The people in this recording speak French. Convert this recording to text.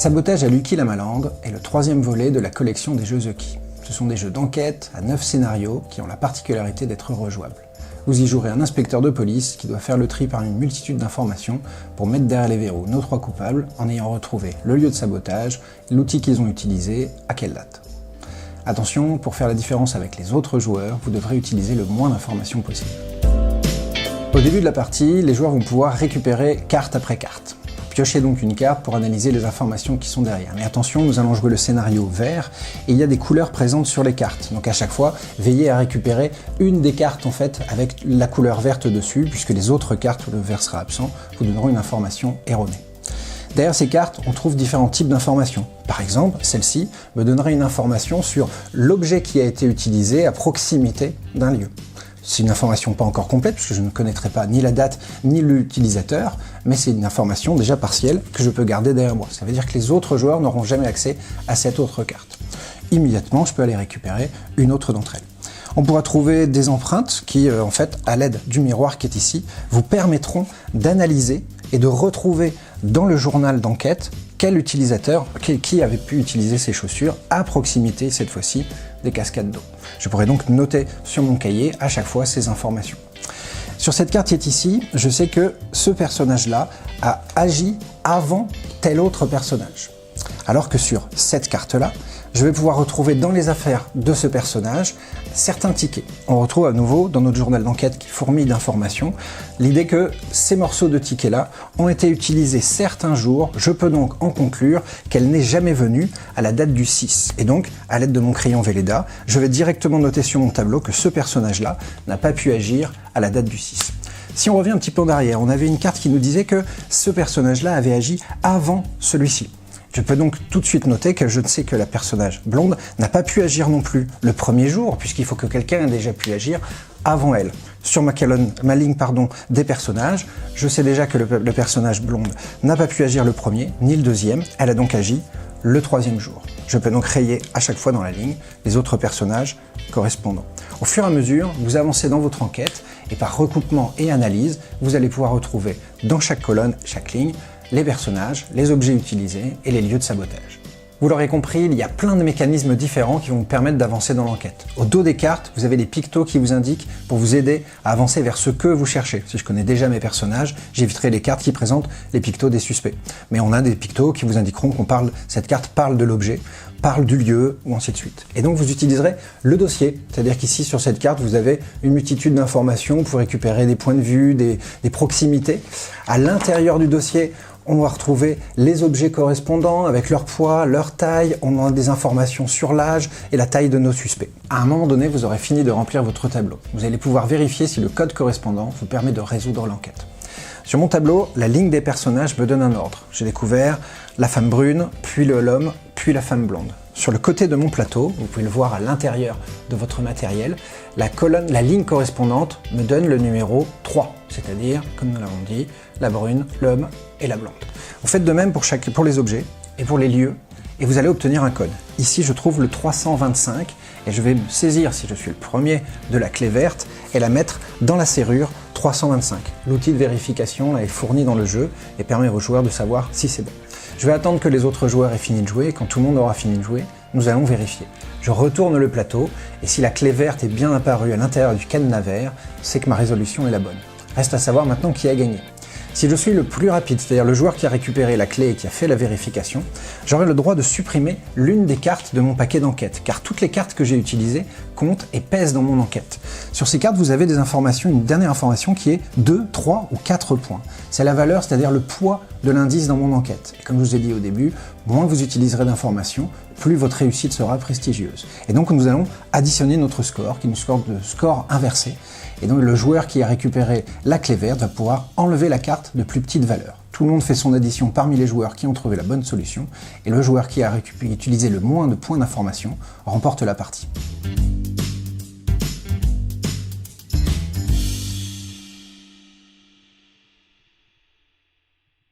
Sabotage à Lucky la Malandre est le troisième volet de la collection des jeux The Key. Ce sont des jeux d'enquête à 9 scénarios qui ont la particularité d'être rejouables. Vous y jouerez un inspecteur de police qui doit faire le tri parmi une multitude d'informations pour mettre derrière les verrous nos trois coupables en ayant retrouvé le lieu de sabotage, l'outil qu'ils ont utilisé, à quelle date. Attention, pour faire la différence avec les autres joueurs, vous devrez utiliser le moins d'informations possible. Au début de la partie, les joueurs vont pouvoir récupérer carte après carte. Piochez donc une carte pour analyser les informations qui sont derrière. Mais attention, nous allons jouer le scénario vert et il y a des couleurs présentes sur les cartes. Donc à chaque fois, veillez à récupérer une des cartes en fait avec la couleur verte dessus, puisque les autres cartes où le vert sera absent vous donneront une information erronée. Derrière ces cartes, on trouve différents types d'informations. Par exemple, celle-ci me donnera une information sur l'objet qui a été utilisé à proximité d'un lieu. C'est une information pas encore complète, puisque je ne connaîtrai pas ni la date ni l'utilisateur, mais c'est une information déjà partielle que je peux garder derrière moi. Ça veut dire que les autres joueurs n'auront jamais accès à cette autre carte. Immédiatement, je peux aller récupérer une autre d'entre elles. On pourra trouver des empreintes qui, en fait, à l'aide du miroir qui est ici, vous permettront d'analyser et de retrouver dans le journal d'enquête quel utilisateur, qui avait pu utiliser ces chaussures à proximité, cette fois-ci, des cascades d'eau. Je pourrais donc noter sur mon cahier à chaque fois ces informations. Sur cette carte qui est ici, je sais que ce personnage-là a agi avant tel autre personnage. Alors que sur cette carte-là, je vais pouvoir retrouver dans les affaires de ce personnage certains tickets. On retrouve à nouveau dans notre journal d'enquête qui fourmille d'informations l'idée que ces morceaux de tickets-là ont été utilisés certains jours. Je peux donc en conclure qu'elle n'est jamais venue à la date du 6. Et donc, à l'aide de mon crayon Velleda, je vais directement noter sur mon tableau que ce personnage-là n'a pas pu agir à la date du 6. Si on revient un petit peu en arrière, on avait une carte qui nous disait que ce personnage-là avait agi avant celui-ci. Je peux donc tout de suite noter que je sais que la personnage blonde n'a pas pu agir non plus le premier jour, puisqu'il faut que quelqu'un ait déjà pu agir avant elle. Sur ma ligne des personnages, je sais déjà que le personnage blonde n'a pas pu agir le premier, ni le deuxième, elle a donc agi le troisième jour. Je peux donc rayer à chaque fois dans la ligne les autres personnages correspondants. Au fur et à mesure, vous avancez dans votre enquête, et par recoupement et analyse, vous allez pouvoir retrouver dans chaque colonne, chaque ligne, les personnages, les objets utilisés et les lieux de sabotage. Vous l'aurez compris, il y a plein de mécanismes différents qui vont vous permettre d'avancer dans l'enquête. Au dos des cartes, vous avez des pictos qui vous indiquent pour vous aider à avancer vers ce que vous cherchez. Si je connais déjà mes personnages, j'éviterai les cartes qui présentent les pictos des suspects. Mais on a des pictos qui vous indiqueront cette carte parle de l'objet, parle du lieu, ou ainsi de suite. Et donc vous utiliserez le dossier, c'est-à-dire qu'ici sur cette carte, vous avez une multitude d'informations pour récupérer des points de vue, des proximités. À l'intérieur du dossier, on va retrouver les objets correspondants avec leur poids, leur taille, on a des informations sur l'âge et la taille de nos suspects. À un moment donné, vous aurez fini de remplir votre tableau. Vous allez pouvoir vérifier si le code correspondant vous permet de résoudre l'enquête. Sur mon tableau, la ligne des personnages me donne un ordre. J'ai découvert la femme brune, puis l'homme, puis la femme blonde. Sur le côté de mon plateau, vous pouvez le voir à l'intérieur de votre matériel, la ligne correspondante me donne le numéro 3, c'est-à-dire, comme nous l'avons dit, la brune, l'homme et la blonde. Vous faites de même pour les objets et pour les lieux, et vous allez obtenir un code. Ici, je trouve le 325, et je vais me saisir, si je suis le premier, de la clé verte et la mettre dans la serrure 325. L'outil de vérification là, est fourni dans le jeu et permet aux joueurs de savoir si c'est bon. Je vais attendre que les autres joueurs aient fini de jouer, et quand tout le monde aura fini de jouer, nous allons vérifier. Je retourne le plateau, et si la clé verte est bien apparue à l'intérieur du cadenas vert, c'est que ma résolution est la bonne. Reste à savoir maintenant qui a gagné. Si je suis le plus rapide, c'est-à-dire le joueur qui a récupéré la clé et qui a fait la vérification, j'aurai le droit de supprimer l'une des cartes de mon paquet d'enquête, car toutes les cartes que j'ai utilisées comptent et pèsent dans mon enquête. Sur ces cartes, vous avez des informations, une dernière information qui est 2, 3 ou 4 points. C'est la valeur, c'est-à-dire le poids de l'indice dans mon enquête. Et comme je vous ai dit au début, moins vous utiliserez d'informations, plus votre réussite sera prestigieuse. Et donc nous allons additionner notre score, qui est une score inversé. Et donc le joueur qui a récupéré la clé verte va pouvoir enlever la carte de plus petite valeur. Tout le monde fait son addition parmi les joueurs qui ont trouvé la bonne solution, et le joueur qui a utilisé le moins de points d'information remporte la partie.